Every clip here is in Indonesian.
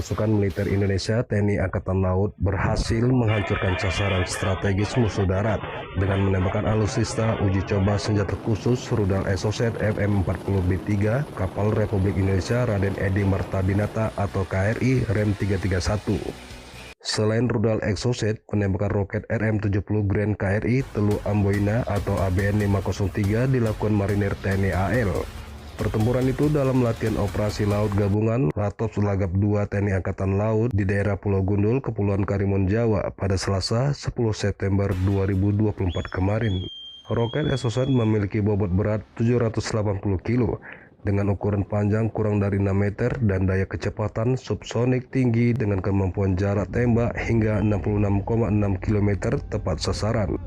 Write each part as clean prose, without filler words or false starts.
pasukan militer Indonesia TNI Angkatan Laut berhasil menghancurkan sasaran strategis musuh darat dengan menembakkan alutsista uji coba senjata khusus rudal Exocet FM40B3 kapal Republik Indonesia Raden Edi Martabinata atau KRI Rem 331. Selain rudal Exocet, penembakan roket RM-70 Grand KRI Teluk Amboina atau ABN 503 dilakukan marinir TNI AL. Pertempuran itu dalam latihan operasi laut gabungan Latos Lagap 2 TNI Angkatan Laut di daerah Pulau Gundul, Kepulauan Karimun Jawa pada Selasa 10 September 2024 kemarin. Roket Exocet memiliki bobot berat 780 kg dengan ukuran panjang kurang dari 6 meter dan daya kecepatan subsonik tinggi dengan kemampuan jarak tembak hingga 66,6 km tepat sasaran.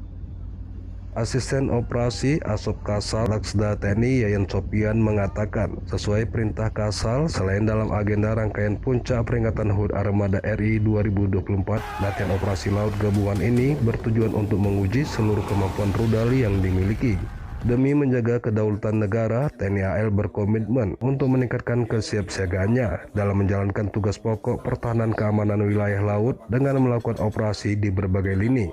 Asisten Operasi Asop Kasal Laksda TNI Yayan Sopian mengatakan, sesuai perintah Kasal, selain dalam agenda rangkaian puncak peringatan HUT Armada RI 2024, latihan operasi laut gabungan ini bertujuan untuk menguji seluruh kemampuan rudal yang dimiliki. Demi menjaga kedaulatan negara, TNI AL berkomitmen untuk meningkatkan kesiapsiagaannya dalam menjalankan tugas pokok pertahanan keamanan wilayah laut dengan melakukan operasi di berbagai lini.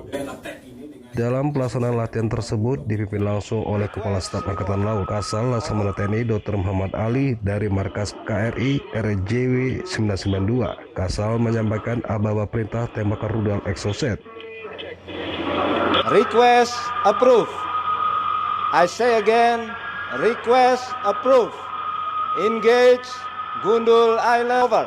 Dalam pelaksanaan latihan tersebut dipimpin langsung oleh Kepala Staf Angkatan Laut Kasal Laksamana TNI Dr. Muhammad Ali dari Markas KRI RJW 992. Kasal menyampaikan aba-aba perintah tembakan rudal Exocet. Request approved. I say again, request approved. Engage Gundul Island. Over.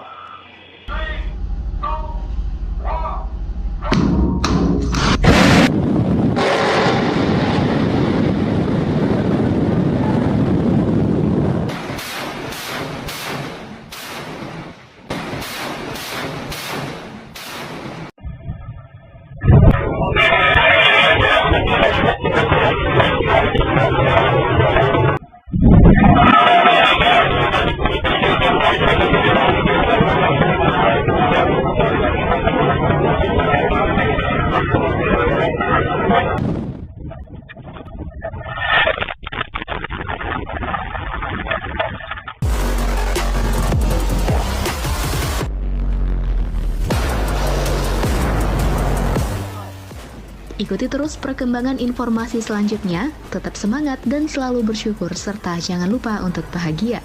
Ikuti terus perkembangan informasi selanjutnya, tetap semangat dan selalu bersyukur, serta jangan lupa untuk bahagia.